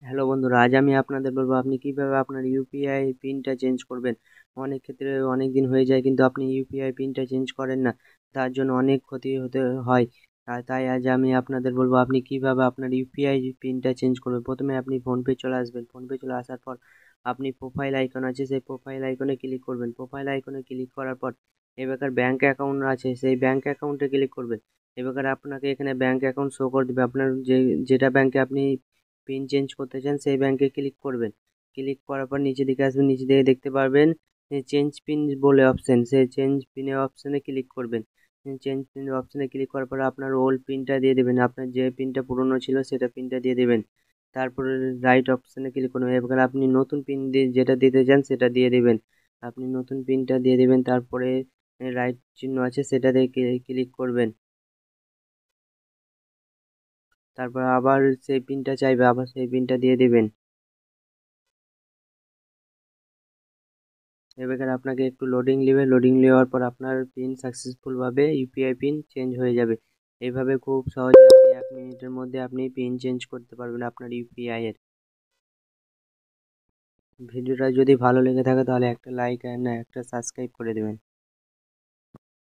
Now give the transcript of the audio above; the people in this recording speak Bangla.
হ্যালো বন্ধুরা, আজ আমি আপনাদের বলবো আপনি কিভাবে আপনার ইউপিআই পিনটা চেঞ্জ করবেন। অনেক ক্ষেত্রে অনেক দিন হয়ে যায় কিন্তু আপনি ইউপিআই পিনটা চেঞ্জ করেন না, তার জন্য অনেক ক্ষতি হতে হয়। তাই আজ আমি আপনাদের বলবো আপনি কিভাবে আপনার ইউপিআই পিনটা চেঞ্জ করবেন। প্রথমে আপনি ফোনপে চলে আসবেন। ফোনপে চলে আসার পর আপনি প্রোফাইল আইকন আছে, সেই প্রোফাইল আইকনে ক্লিক করবেন। প্রোফাইল আইকনে ক্লিক করার পর এবার ব্যাঙ্ক অ্যাকাউন্ট আছে, সেই ব্যাঙ্ক অ্যাকাউন্টে ক্লিক করবেন। এবার আপনাকে এখানে ব্যাঙ্ক অ্যাকাউন্ট শো করে দেবে। আপনার যেটা ব্যাঙ্কে আপনি পিন চেঞ্জ করতে চান সেই ব্যাংকে ক্লিক করবেন। ক্লিক করার পর নিচে দিকে আসবেন, নিচে দিকে দেখতে পারবেন চেঞ্জ পিন বলে অপশন, সেই চেঞ্জ পিনের অপশনে ক্লিক করবেন। চেঞ্জ পিনের অপশনে ক্লিক করার পর আপনার ওল্ড পিনটা দিয়ে দেবেন, আপনার যে পিনটা পুরনো ছিল সেটা পিনটা দিয়ে দেবেন। তারপরে রাইট অপশনে ক্লিক করবেন। এবার আপনি নতুন পিন দিয়ে যেটা দিতে চান সেটা দিয়ে দেবেন। আপনি নতুন পিনটা দিয়ে দেবেন, তারপরে রাইট চিহ্ন আছে সেটাতে ক্লিক করবেন। তারপর আবার সেই পিনটা চাইবে, আবার সেই পিনটা দিয়ে দেবেন। এবার আপনাকে একটু লোডিং নেবে, লোডিং নেওয়ার পর আপনার পিন সাকসেসফুলভাবে ইউপিআই পিন চেঞ্জ হয়ে যাবে। এইভাবে খুব সহজে আপনি 1 মিনিটের মধ্যে আপনি পিন চেঞ্জ করতে পারবেন আপনার ইউপিআই এর। ভিডিওটা যদি ভালো লেগে থাকে তাহলে একটা লাইক অ্যান্ড একটা সাবস্ক্রাইব করে দেবেন।